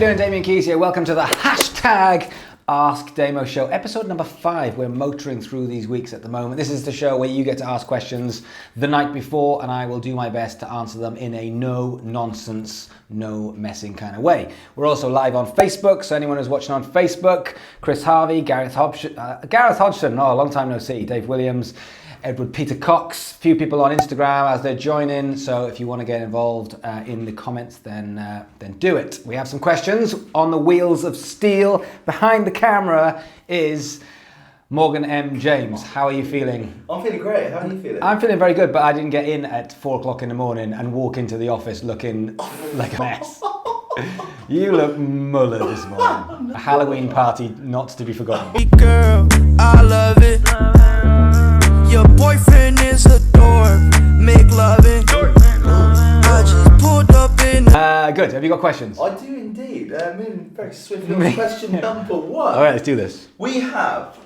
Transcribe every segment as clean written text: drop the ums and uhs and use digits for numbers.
doing? Damian Keys here. Welcome to the hashtag Ask Damo Show, episode number 5. We're motoring through these weeks at the moment. This is the show where you get to ask questions the night before, and I will do my best to answer them in a no-nonsense, no-messing kind of way. We're also live on Facebook, so anyone who's watching on Facebook, Chris Harvey, Gareth Hodgson, oh, long time no see, Dave Williams, Edward Peter Cox, few people on Instagram as they're joining, so if you want to get involved in the comments, then do it. We have some questions on the wheels of steel. Behind the camera is Morgan M. James. How are you feeling? I'm feeling great. How are you feeling? I'm feeling very good, but I didn't get in at 4 o'clock in the morning and walk into the office looking like a mess. You look muller this morning. A Halloween party not to be forgotten. Girl, I love it. Your boyfriend is a dork. Make loving. I just pulled up in. Good. Have you got questions? I do indeed. Moving very swiftly on to question number 1. All right, let's do this. We have.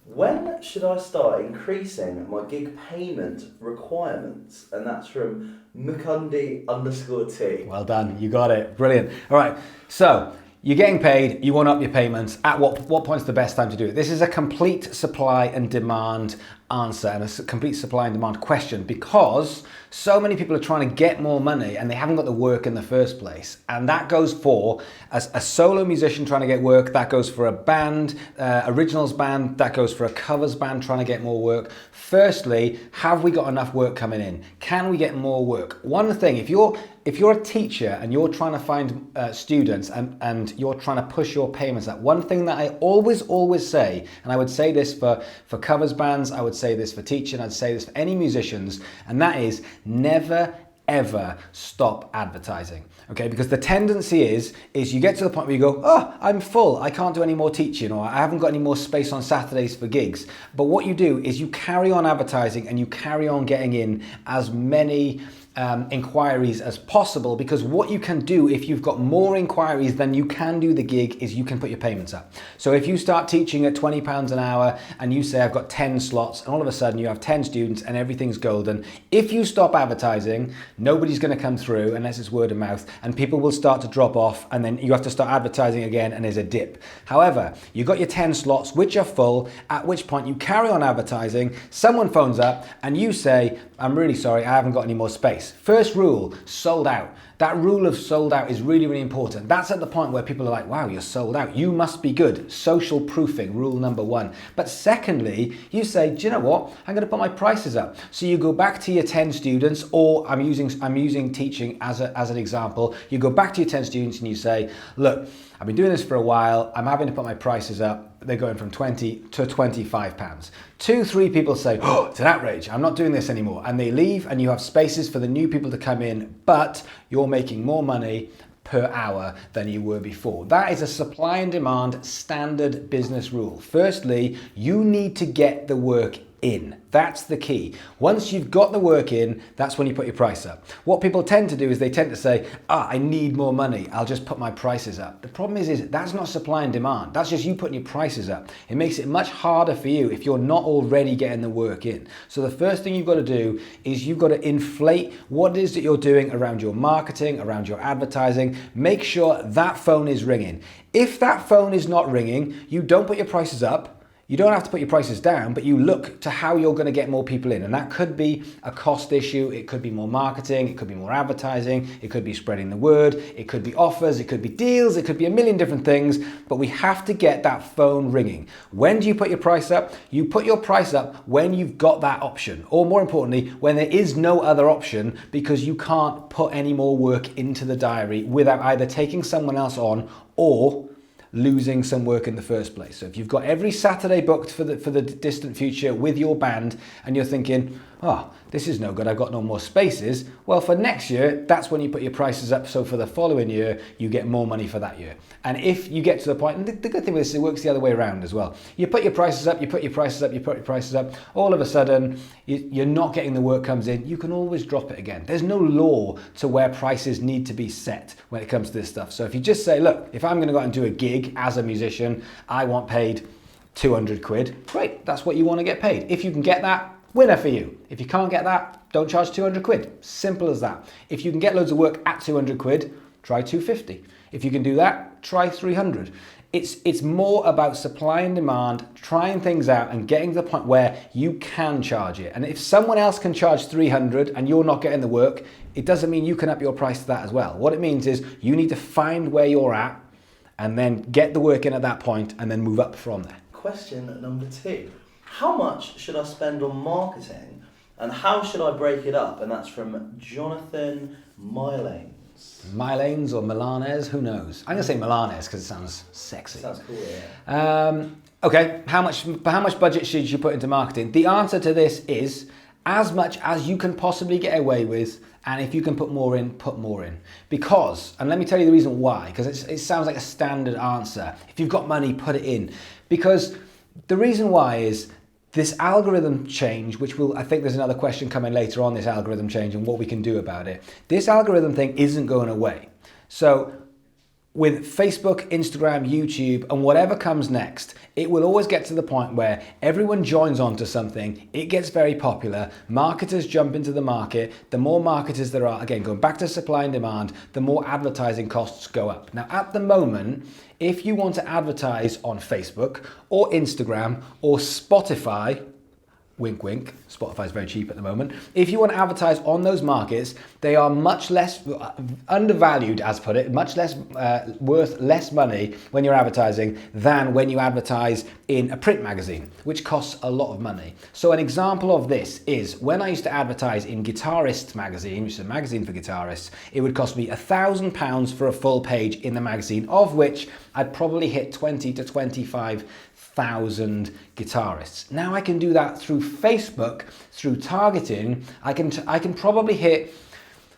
When should I start increasing my gig payment requirements? And that's from Mukundi_T. Well done. You got it. Brilliant. All right. So you're getting paid. You want to up your payments. At what point's the best time to do it? This is a complete supply and demand answer and a complete supply and demand question, because so many people are trying to get more money and they haven't got the work in the first place. And that goes for as a solo musician trying to get work, that goes for a band, originals band, that goes for a covers band trying to get more work. Firstly, have we got enough work coming in? Can we get more work? One thing, if you're a teacher and you're trying to find students and you're trying to push your payments up, one thing that I always say, and I would say this for covers bands, I would say this for teaching, I'd say this for any musicians, and that is never ever stop advertising. Okay, because the tendency is you get to the point where you go, oh, I'm full, I can't do any more teaching, or I haven't got any more space on Saturdays for gigs. But what you do is you carry on advertising and you carry on getting in as many inquiries as possible, because what you can do if you've got more inquiries than you can do the gig is you can put your payments up. So if you start teaching at £20 an hour and you say I've got 10 slots, and all of a sudden you have 10 students and everything's golden, if you stop advertising, nobody's going to come through unless it's word of mouth, and people will start to drop off, and then you have to start advertising again and there's a dip. However, you've got your 10 slots which are full, at which point you carry on advertising, someone phones up and you say, I'm really sorry, I haven't got any more space. First rule, sold out. That rule of sold out is really, really important. That's at the point where people are like, wow, you're sold out. You must be good. Social proofing, rule number 1. But secondly, you say, do you know what? I'm going to put my prices up. So you go back to your 10 students, or I'm using teaching as an example. You go back to your 10 students and you say, look, I've been doing this for a while. I'm having to put my prices up. They're going from 20 to 25 pounds. 2-3 people say, oh, it's an outrage, I'm not doing this anymore. And they leave, and you have spaces for the new people to come in, but you're making more money per hour than you were before. That is a supply and demand standard business rule. Firstly, you need to get the work in. That's the key. Once you've got the work in, that's when you put your price up. What people tend to do is they tend to say, I need more money, I'll just put my prices up. The problem is that's not supply and demand. That's just you putting your prices up. It makes it much harder for you if you're not already getting the work in. So the first thing you've got to do is you've got to inflate what it is that you're doing around your marketing, around your advertising. Make sure that phone is ringing. If that phone is not ringing, you don't put your prices up. You don't have to put your prices down, but you look to how you're going to get more people in. And that could be a cost issue. It could be more marketing. It could be more advertising. It could be spreading the word. It could be offers. It could be deals. It could be a million different things. But we have to get that phone ringing. When do you put your price up? You put your price up when you've got that option. Or more importantly, when there is no other option, because you can't put any more work into the diary without either taking someone else on or losing some work in the first place. So if you've got every Saturday booked for the distant future with your band and you're thinking, oh, this is no good, I've got no more spaces, well, for next year, that's when you put your prices up, so for the following year, you get more money for that year. And if you get to the point, and the good thing with this, it works the other way around as well. You put your prices up, you put your prices up, you put your prices up, all of a sudden, you're not getting the work comes in, you can always drop it again. There's no law to where prices need to be set when it comes to this stuff. So if you just say, look, if I'm gonna go out and do a gig as a musician, I want paid 200 quid, great, that's what you wanna get paid. If you can get that, winner for you. If you can't get that, don't charge 200 quid. Simple as that. If you can get loads of work at 200 quid, try 250. If you can do that, try 300. It's more about supply and demand, trying things out and getting to the point where you can charge it. And if someone else can charge 300 and you're not getting the work, it doesn't mean you can up your price to that as well. What it means is you need to find where you're at and then get the work in at that point and then move up from there. Question number 2. How much should I spend on marketing and how should I break it up? And that's from Jonathan Mylanes. Mylanes or Milanes, who knows? I'm going to say Milanes because it sounds sexy. Sounds cool, yeah. Okay, how much budget should you put into marketing? The answer to this is as much as you can possibly get away with, and if you can put more in, put more in. Because, and let me tell you the reason why, because it sounds like a standard answer. If you've got money, put it in. Because the reason why is this algorithm change, which I think there's another question coming later on, this algorithm change and what we can do about it. This algorithm thing isn't going away. So with Facebook, Instagram, YouTube, and whatever comes next, it will always get to the point where everyone joins onto something, it gets very popular, marketers jump into the market, the more marketers there are, again, going back to supply and demand, the more advertising costs go up. Now, at the moment, if you want to advertise on Facebook or Instagram or Spotify, wink wink, Spotify is very cheap at the moment. If you want to advertise on those markets, they are much less undervalued, as put it, much less worth less money when you're advertising than when you advertise in a print magazine, which costs a lot of money. So an example of this is when I used to advertise in Guitarist magazine, which is a magazine for guitarists, it would cost me £1,000 for a full page in the magazine, of which I'd probably hit 20 to 25,000 guitarists. Now I can do that through Facebook, through targeting. I can probably hit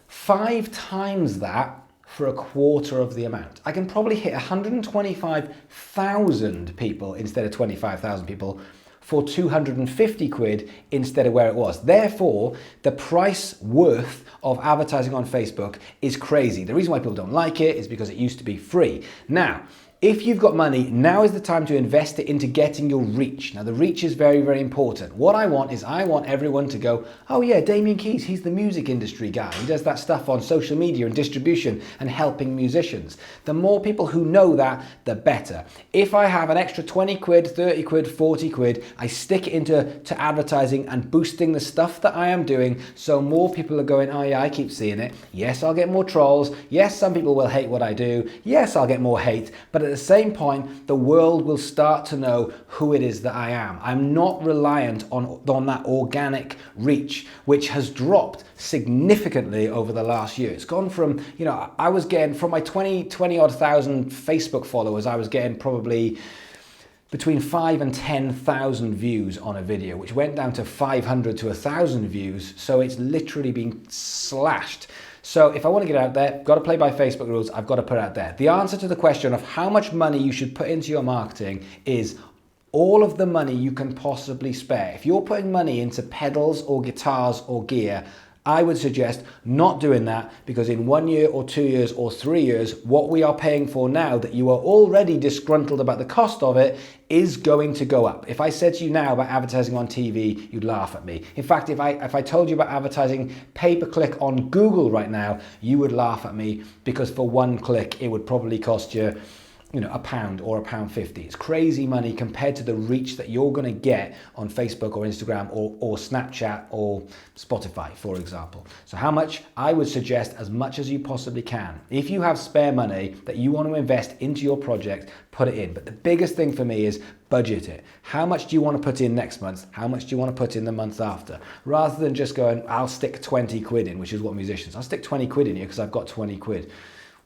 5 times that for a quarter of the amount. I can probably hit 125,000 people instead of 25,000 people for 250 quid instead of where it was. Therefore, the price worth of advertising on Facebook is crazy. The reason why people don't like it is because it used to be free. Now, if you've got money, now is the time to invest it into getting your reach. Now, the reach is very, very important. What I want everyone to go, oh yeah, Damian Keyes, he's the music industry guy. He does that stuff on social media and distribution and helping musicians. The more people who know that, the better. If I have an extra 20 quid, 30 quid, 40 quid, I stick it into advertising and boosting the stuff that I am doing so more people are going, oh yeah, I keep seeing it. Yes, I'll get more trolls. Yes, some people will hate what I do. Yes, I'll get more hate. But at the same point, the world will start to know who it is that I am. I'm not reliant on that organic reach, which has dropped significantly over the last year. It's gone from, I was getting, from my 20 odd thousand Facebook followers, I was getting probably between 5 and 10,000 views on a video, which went down to 500 to 1,000 views. So it's literally been slashed. So if I want to get out there, got to play by Facebook rules, I've got to put it out there. The answer to the question of how much money you should put into your marketing is all of the money you can possibly spare. If you're putting money into pedals or guitars or gear, I would suggest not doing that, because in 1 year or 2 years or 3 years, what we are paying for now that you are already disgruntled about the cost of it is going to go up. If I said to you now about advertising on TV, you'd laugh at me. In fact, if I told you about advertising pay-per-click on Google right now, you would laugh at me, because for 1 click, it would probably cost you £1 or £1.50. It's crazy money compared to the reach that you're going to get on Facebook or Instagram or Snapchat or Spotify, for example. So how much? I would suggest as much as you possibly can. If you have spare money that you want to invest into your project, put it in. But the biggest thing for me is budget it. How much do you want to put in next month? How much do you want to put in the month after? Rather than just going, I'll stick 20 quid in, which is what musicians, I'll stick 20 quid in here because I've got 20 quid.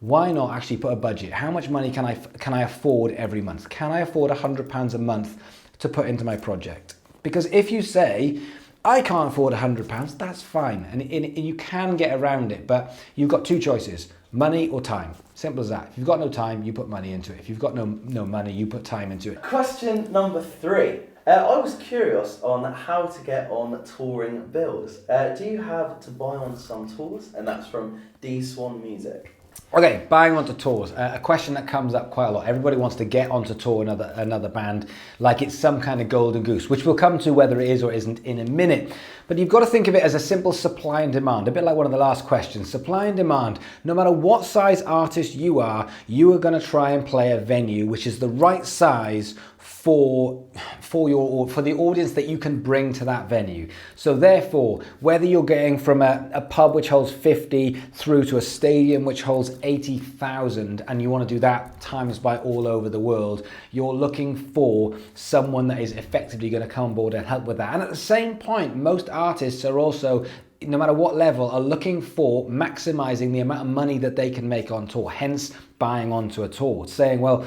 Why not actually put a budget? How much money can I afford every month? Can I afford £100 a month to put into my project? Because if you say, I can't afford £100, that's fine. And you can get around it, but you've got 2 choices, money or time. Simple as that. If you've got no time, you put money into it. If you've got no money, you put time into it. Question number 3. I was curious on how to get on touring bills. Do you have to buy on some tours? And that's from D Swan Music. Okay, buying onto tours, a question that comes up quite a lot. Everybody wants to get onto tour another band like it's some kind of golden goose, which we'll come to whether it is or isn't in a minute. But you've got to think of it as a simple supply and demand, a bit like one of the last questions. Supply and demand, no matter what size artist you are going to try and play a venue which is the right size for the audience that you can bring to that venue. So therefore, whether you're getting from a pub which holds 50 through to a stadium which holds 80,000, and you want to do that times by all over the world, you're looking for someone that is effectively going to come on board and help with that. And at the same point, most artists are also, no matter what level, are looking for maximizing the amount of money that they can make on tour, hence buying onto a tour, saying, well,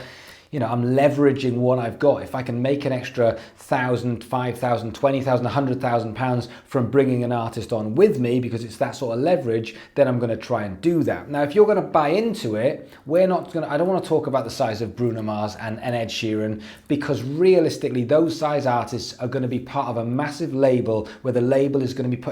you know, I'm leveraging what I've got. If I can make an extra 1,000, 5,000, 20,000, 100,000 pounds from bringing an artist on with me, because it's that sort of leverage, then I'm going to try and do that. Now, if you're going to buy into it, I don't want to talk about the size of Bruno Mars and Ed Sheeran, because realistically, those size artists are going to be part of a massive label where the label is going to be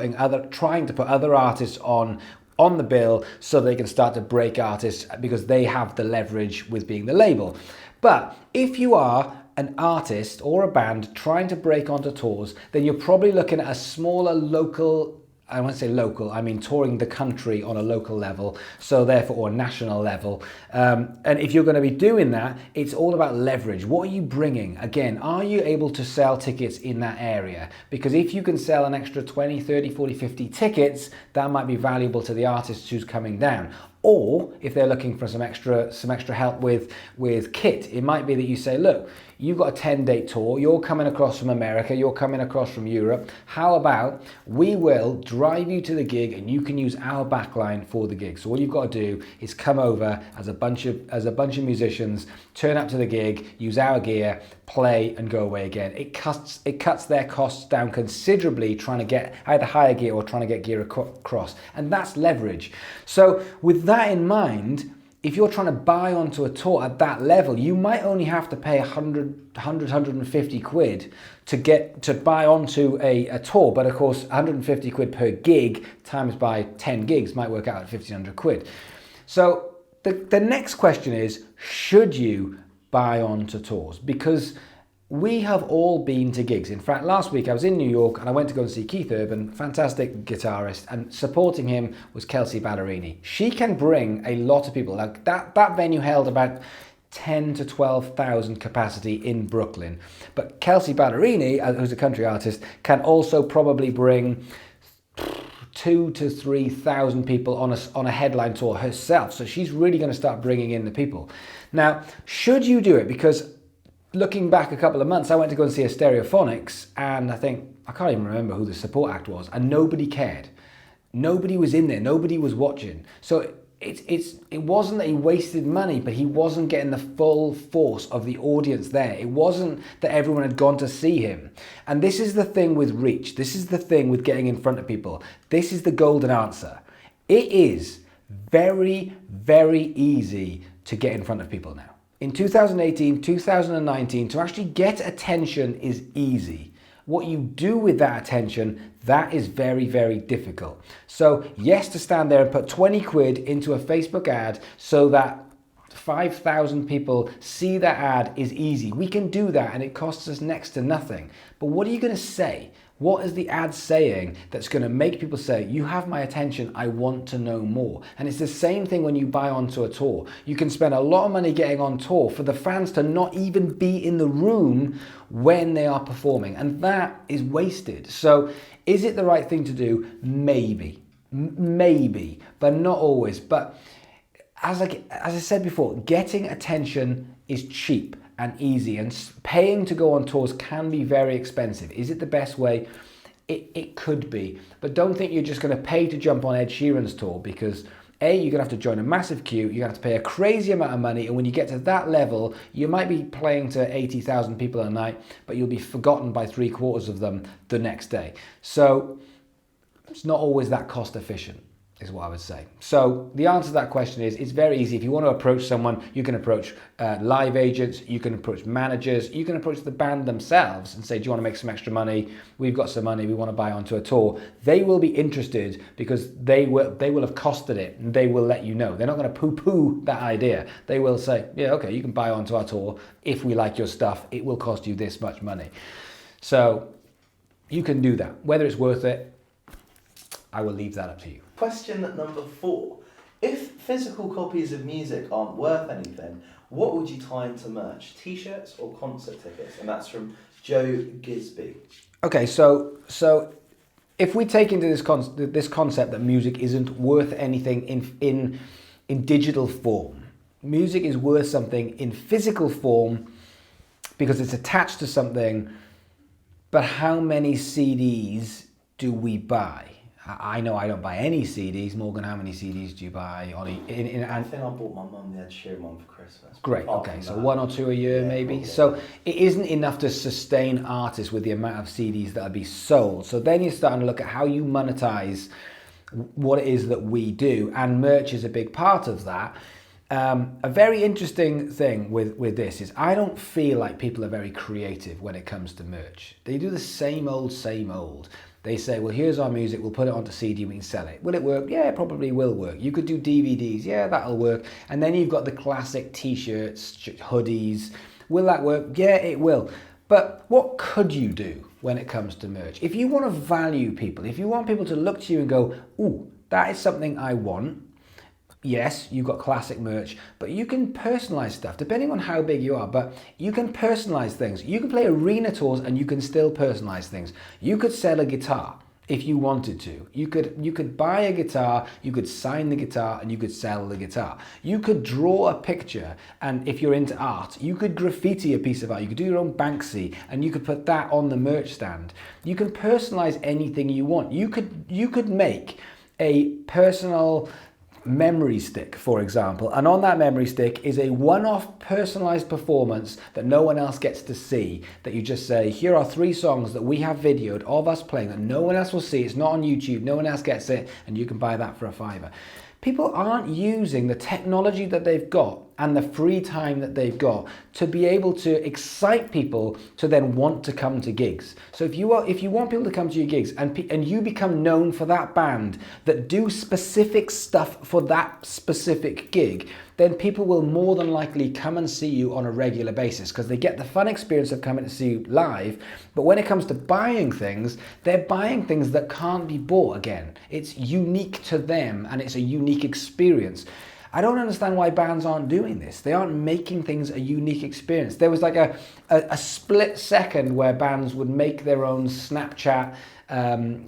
trying to put other artists on the bill so they can start to break artists because they have the leverage with being the label. But if you are an artist or a band trying to break onto tours, then you're probably looking at a smaller local, I won't say local, I mean touring the country on a local level, so therefore, or national level. And if you're going to be doing that, it's all about leverage. What are you bringing? Again, are you able to sell tickets in that area? Because if you can sell an extra 20, 30, 40, 50 tickets, that might be valuable to the artist who's coming down. Or if they're looking for some extra help with kit, it might be that you say, look, you've got a 10-day tour, you're coming across from America, you're coming across from Europe. How about we will drive you to the gig and you can use our backline for the gig. So all you've got to do is come over as a bunch of musicians, turn up to the gig, use our gear, play and go away again. It cuts their costs down considerably trying to get either higher gear or trying to get gear across. And that's leverage. So with that in mind, if you're trying to buy onto a tour at that level, you might only have to pay 150 quid to buy onto a tour. But of course, 150 quid per gig times by 10 gigs might work out at 1,500 quid. So the next question is, should you buy onto tours? Because we have all been to gigs. In fact, last week I was in New York and I went to go and see Keith Urban, fantastic guitarist, and supporting him was Kelsey Ballerini. She can bring a lot of people. Like that venue held about 10 to 12,000 capacity in Brooklyn. But Kelsey Ballerini, who's a country artist, can also probably bring 2,000 to 3,000 people on a headline tour herself. So she's really going to start bringing in the people. Now, should you do it? Because looking back a couple of months, I went to go and see a Stereophonics, and I can't even remember who the support act was, and nobody cared. Nobody was in there. Nobody was watching. So it wasn't that he wasted money, but he wasn't getting the full force of the audience there. It wasn't that everyone had gone to see him. And this is the thing with reach. This is the thing with getting in front of people. This is the golden answer. It is very, very easy to get in front of people now. In 2018, 2019, to actually get attention is easy. What you do with that attention, that is very, very difficult. So yes, to stand there and put 20 quid into a Facebook ad so that 5,000 people see that ad is easy. We can do that and it costs us next to nothing. But what are you going to say? What is the ad saying that's going to make people say, you have my attention, I want to know more? And it's the same thing when you buy onto a tour. You can spend a lot of money getting on tour for the fans to not even be in the room when they are performing. And that is wasted. So is it the right thing to do? Maybe, but not always. But as I said before, getting attention is cheap and easy, and paying to go on tours can be very expensive. Is it the best way? It could be, but don't think you're just going to pay to jump on Ed Sheeran's tour, because A, you're going to have to join a massive queue, you're going to have to pay a crazy amount of money, and when you get to that level, you might be playing to 80,000 people a night, but you'll be forgotten by 3/4 of them the next day. So it's not always that cost efficient. is what I would say. So the answer to that question is, it's very easy. If you want to approach someone, you can approach live agents, you can approach managers, you can approach the band themselves and say, do you want to make some extra money? We've got some money, we want to buy onto a tour. They will be interested because they will have costed it, and they will let you know. They're not going to poo-poo that idea. They will say, yeah, okay, you can buy onto our tour. If we like your stuff, it will cost you this much money. So you can do that. Whether it's worth it, I will leave that up to you. Question number 4. If physical copies of music aren't worth anything, what would you tie into merch? T-shirts or concert tickets? And that's from Joe Gisby. Okay, so if we take into this concept that music isn't worth anything in digital form, music is worth something in physical form because it's attached to something. But how many CDs do we buy? I know I don't buy any CDs. Morgan, how many CDs do you buy? I think I bought my mum the Ed Sheeran one for Christmas. Great, okay, so 1 or 2 a year maybe. Probably. So it isn't enough to sustain artists with the amount of CDs that are be sold. So then you're starting to look at how you monetize what it is that we do, and merch is a big part of that. A very interesting thing with this is I don't feel like people are very creative when it comes to merch. They do the same old, same old. They say, well, here's our music, we'll put it onto CD, we can sell it. Will it work? Yeah, it probably will work. You could do DVDs, yeah, that'll work. And then you've got the classic t-shirts, hoodies. Will that work? Yeah, it will. But what could you do when it comes to merch? If you want to value people, if you want people to look to you and go, ooh, that is something I want. Yes, you've got classic merch, but you can personalize stuff depending on how big you are, but you can personalize things. You can play arena tours and you can still personalize things. You could sell a guitar if you wanted to. You could buy a guitar, you could sign the guitar, and you could sell the guitar. You could draw a picture, and if you're into art, you could graffiti a piece of art. You could do your own Banksy, and you could put that on the merch stand. You can personalize anything you want. You could make a personal memory stick, for example, and on that memory stick is a one-off personalized performance that no one else gets to see, that you just say, here are 3 songs that we have videoed of us playing that no one else will see. It's not on YouTube, no one else gets it, and you can buy that for $5. People aren't using the technology that they've got and the free time that they've got to be able to excite people to then want to come to gigs. So if you want people to come to your gigs and you become known for that band that do specific stuff for that specific gig, then people will more than likely come and see you on a regular basis because they get the fun experience of coming to see you live. But when it comes to buying things, they're buying things that can't be bought again. It's unique to them and it's a unique experience. I don't understand why bands aren't doing this. They aren't making things a unique experience. There was like a split second where bands would make their own Snapchat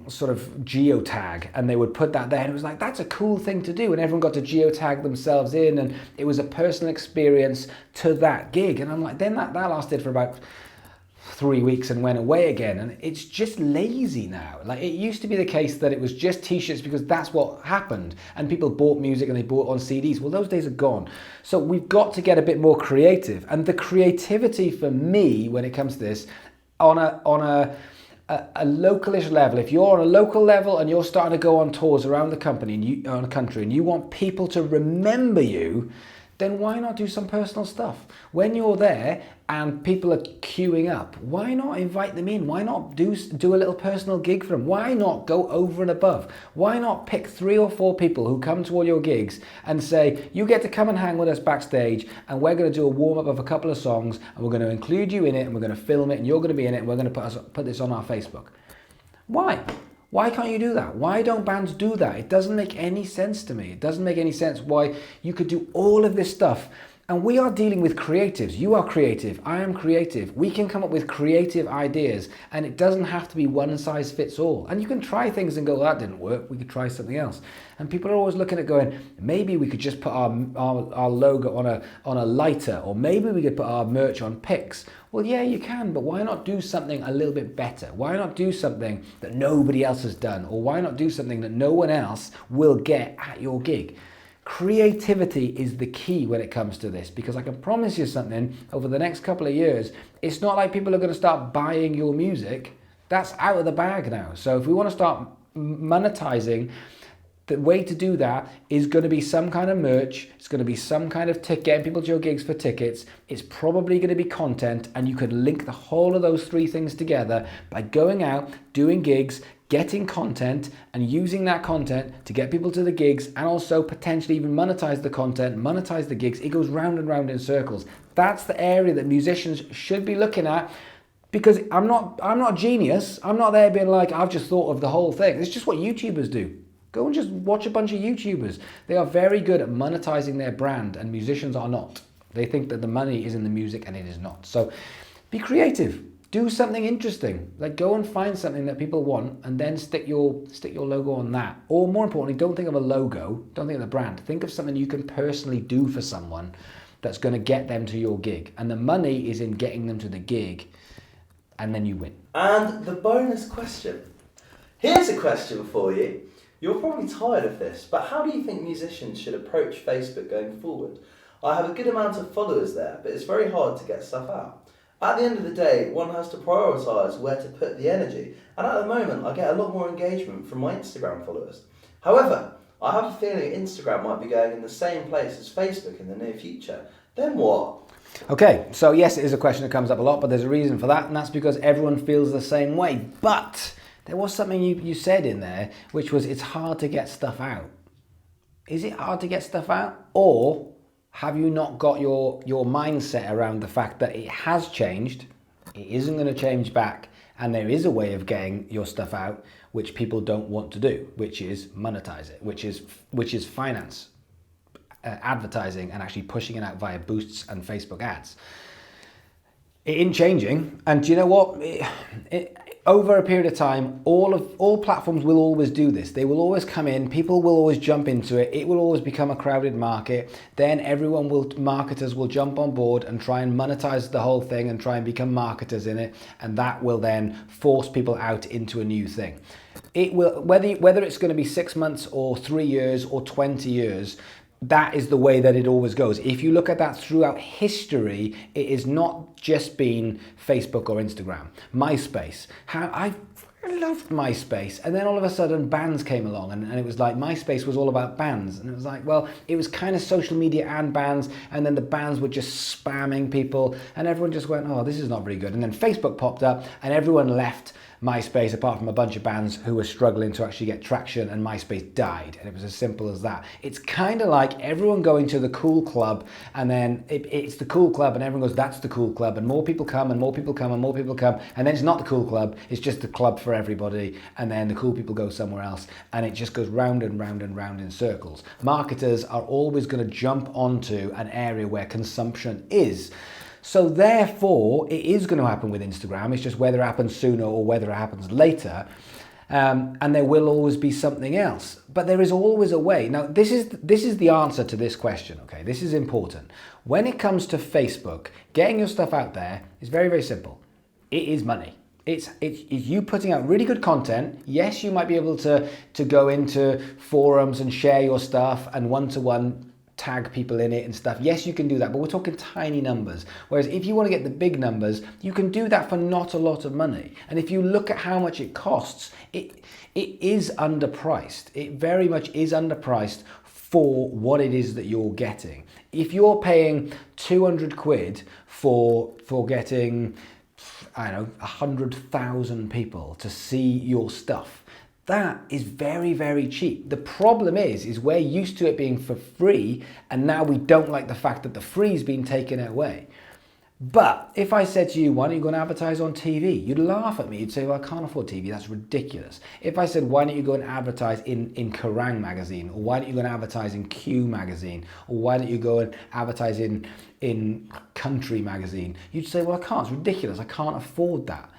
sort of geotag, and they would put that there, and it was like, that's a cool thing to do, and everyone got to geotag themselves in, and it was a personal experience to that gig. And I'm like, then that lasted for about 3 weeks and went away again, and it's just lazy now. Like, it used to be the case that it was just t-shirts because that's what happened, and people bought music and they bought on CDs. Well, those days are gone. So we've got to get a bit more creative, and the creativity for me when it comes to this on a localish level, if you're on a local level and you're starting to go on tours around the country and you want people to remember you, then why not do some personal stuff? When you're there and people are queuing up, why not invite them in? Why not do a little personal gig for them? Why not go over and above? Why not pick 3 or 4 people who come to all your gigs and say, you get to come and hang with us backstage, and we're going to do a warm-up of a couple of songs, and we're going to include you in it, and we're going to film it, and you're going to be in it, and we're going to put this on our Facebook. Why? Why can't you do that? Why don't bands do that? It doesn't make any sense to me. It doesn't make any sense why you could do all of this stuff. And we are dealing with creatives. You are creative. I am creative. We can come up with creative ideas, and it doesn't have to be one size fits all. And you can try things and go, well, that didn't work. We could try something else. And people are always looking at going, maybe we could just put our logo on a lighter, or maybe we could put our merch on pics. Well, yeah, you can, but why not do something a little bit better? Why not do something that nobody else has done? Or why not do something that no one else will get at your gig? Creativity is the key when it comes to this, because I can promise you something, over the next couple of years, it's not like people are going to start buying your music. That's out of the bag now. So if we want to start monetizing The way to do that is going to be some kind of merch. It's going to be some kind of getting people to your gigs for tickets. It's probably going to be content, and you could link the whole of those three things together by going out, doing gigs, getting content, and using that content to get people to the gigs, and also potentially even monetize the content, monetize the gigs. It goes round and round in circles. That's the area that musicians should be looking at. Because I'm not a genius. I'm not there being like, I've just thought of the whole thing. It's just what YouTubers do. Go and just watch a bunch of YouTubers. They are very good at monetizing their brand, and musicians are not. They think that the money is in the music, and it is not. So be creative. Do something interesting. Like, go and find something that people want, and then stick your logo on that. Or more importantly, don't think of a logo. Don't think of the brand. Think of something you can personally do for someone that's going to get them to your gig. And the money is in getting them to the gig, and then you win. And the bonus question. Here's a question for you. You're probably tired of this, but how do you think musicians should approach Facebook going forward? I have a good amount of followers there, but it's very hard to get stuff out. At the end of the day, one has to prioritise where to put the energy, and at the moment I get a lot more engagement from my Instagram followers. However, I have a feeling Instagram might be going in the same place as Facebook in the near future. Then what? Okay, so yes, it is a question that comes up a lot, but there's a reason for that, and that's because everyone feels the same way. But there was something you said in there, which was it's hard to get stuff out. Is it hard to get stuff out? Or have you not got your mindset around the fact that it has changed, it isn't going to change back, and there is a way of getting your stuff out which people don't want to do, which is monetize it, which is finance, advertising, and actually pushing it out via boosts and Facebook ads. It isn't changing, and do you know what? Over a period of time, all platforms will always do this. They will always come in, people will always jump into it, it will always become a crowded market, then marketers will jump on board and try and monetize the whole thing and try and become marketers in it, and that will then force people out into a new thing. It will, whether it's going to be 6 months or 3 years or 20 years, that is the way that it always goes. If you look at that throughout history, it has not just been Facebook or Instagram. MySpace. I loved MySpace, and then all of a sudden bands came along, and it was like MySpace was all about bands, and it was like, well, it was kind of social media and bands, and then the bands were just spamming people, and everyone just went, oh, this is not very good. And then Facebook popped up, and everyone left MySpace apart from a bunch of bands who were struggling to actually get traction, and MySpace died, and it was as simple as that. It's kind of like everyone going to the cool club, and then it's the cool club, and everyone goes, that's the cool club, and more people come, and more people come, and more people come, and then it's not the cool club, it's just the club for everybody, and then the cool people go somewhere else, and it just goes round and round and round in circles. Marketers are always going to jump onto an area where consumption is. So therefore, it is going to happen with Instagram. It's just whether it happens sooner or whether it happens later. And there will always be something else. But there is always a way. Now, this is the answer to this question, okay? This is important. When it comes to Facebook, getting your stuff out there is very, very simple. It is money. It's you putting out really good content. Yes, you might be able to go into forums and share your stuff and one-to-one tag people in it and stuff. Yes, you can do that, but we're talking tiny numbers. Whereas if you want to get the big numbers, you can do that for not a lot of money. And if you look at how much it costs, it is underpriced. It very much is underpriced for what it is that you're getting. If you're paying 200 quid for getting, I don't know, 100,000 people to see your stuff, that is very, very cheap. The problem is we're used to it being for free, and now we don't like the fact that the free's been taken away. But if I said to you, why don't you go and advertise on TV? You'd laugh at me. You'd say, well, I can't afford TV. That's ridiculous. If I said, why don't you go and advertise in Kerrang magazine? Or why don't you go and advertise in Q magazine? Or why don't you go and advertise in Country magazine? You'd say, well, I can't. It's ridiculous. I can't afford that.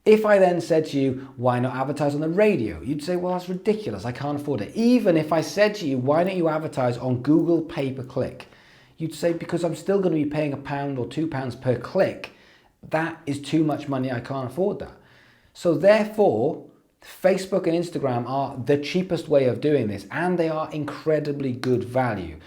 If I then said to you, why not advertise on the radio? You'd say, well, that's ridiculous. I can't afford it. Even if I said to you, why don't you advertise on Google pay-per-click? You'd say, because I'm still going to be paying £1 or £2 per click. That is too much money. I can't afford that. So therefore, Facebook and Instagram are the cheapest way of doing this, and they are incredibly good value.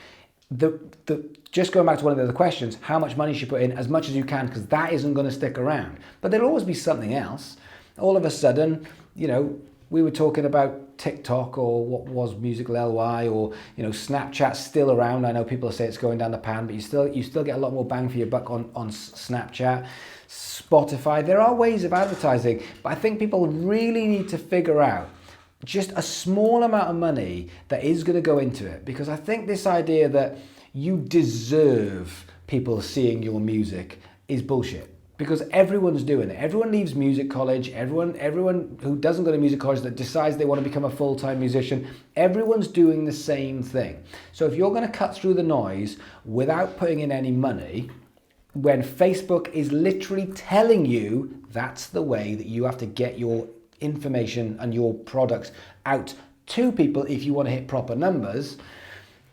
Just going back to one of the other questions, how much money you should put in, as much as you can, because that isn't going to stick around. But there'll always be something else. All of a sudden, you know, we were talking about TikTok or what was Musical LY, or Snapchat's still around. I know people say it's going down the pan, but you still get a lot more bang for your buck on Snapchat. Spotify, there are ways of advertising, but I think people really need to figure out just a small amount of money that is going to go into it, because I think this idea that you deserve people seeing your music is bullshit, because everyone's doing it. Everyone leaves music college, everyone who doesn't go to music college that decides they want to become a full-time musician, everyone's doing the same thing. So if you're going to cut through the noise without putting in any money, when Facebook is literally telling you that's the way that you have to get your information and your products out to people if you want to hit proper numbers,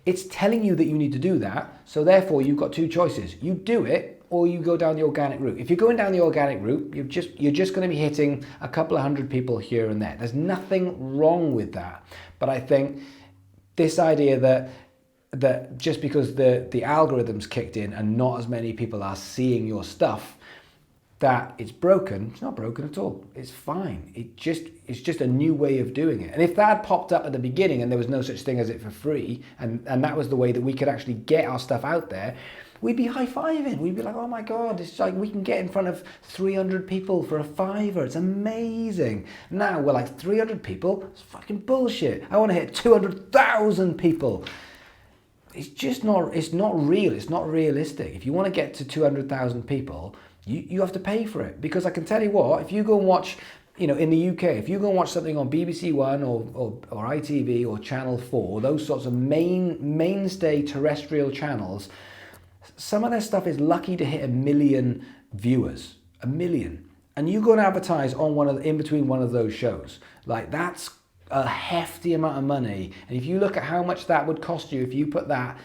it's telling you that you need to do that. So therefore you've got two choices. You do it, or you go down the organic route. If you're going down the organic route, you're just going to be hitting a couple of hundred people here and there. There's nothing wrong with that. But I think this idea that just because the algorithms kicked in and not as many people are seeing your stuff, that it's broken. It's not broken at all. It's fine. It's just a new way of doing it. And if that had popped up at the beginning and there was no such thing as it for free, and that was the way that we could actually get our stuff out there, we'd be high-fiving. We'd be like, oh my God, it's like we can get in front of 300 people for a $5. It's amazing. Now we're like, 300 people? It's fucking bullshit. I want to hit 200,000 people. It's just not, it's not real. It's not realistic. If you want to get to 200,000 people, you have to pay for it. Because I can tell you what, if you go and watch, in the UK, if you go and watch something on BBC One or ITV or Channel 4, those sorts of mainstay terrestrial channels, some of their stuff is lucky to hit 1 million viewers, 1 million. And you go and advertise on in between one of those shows. Like, that's a hefty amount of money. And if you look at how much that would cost you if you put that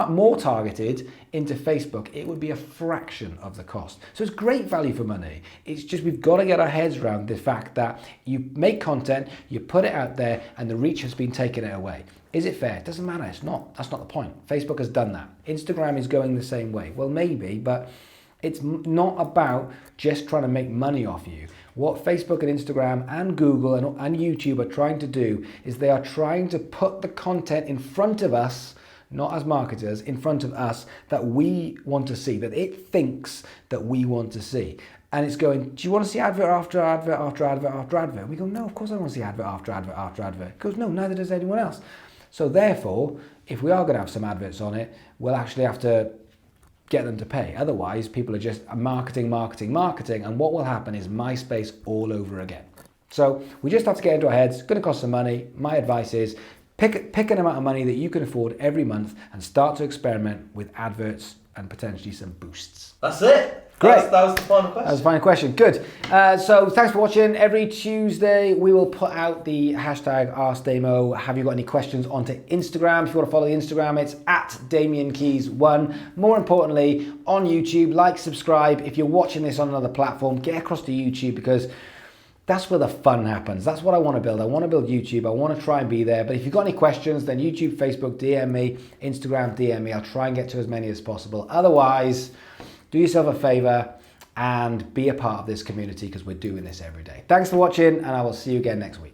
more targeted into Facebook, it would be a fraction of the cost. So it's great value for money. It's just we've got to get our heads around the fact that you make content, you put it out there, and the reach has been taken away. Is it fair? It doesn't matter. It's not. That's not the point. Facebook has done that. Instagram is going the same way. Well, maybe, but it's not about just trying to make money off you. What Facebook and Instagram and Google and YouTube are trying to do is they are trying to put the content in front of us, not as marketers, in front of us that we want to see, that it thinks that we want to see. And it's going, do you want to see advert after advert after advert after advert? And we go, no, of course I want to see advert after advert after advert. It goes, no, neither does anyone else. So therefore, if we are going to have some adverts on it, we'll actually have to get them to pay. Otherwise, people are just marketing, and what will happen is MySpace all over again. So we just have to get into our heads. It's going to cost some money. My advice is pick an amount of money that you can afford every month and start to experiment with adverts and potentially some boosts. That's it. Great. That was the final question. That was the final question. Good. So thanks for watching. Every Tuesday we will put out the hashtag AskDamo. Have you got any questions onto Instagram? If you want to follow the Instagram, it's at DamianKeys1. More importantly, on YouTube, like, subscribe. If you're watching this on another platform, get across to YouTube, because that's where the fun happens. That's what I want to build. I want to build YouTube. I want to try and be there. But if you've got any questions, then YouTube, Facebook, DM me. Instagram, DM me. I'll try and get to as many as possible. Otherwise, do yourself a favor and be a part of this community, because we're doing this every day. Thanks for watching, and I will see you again next week.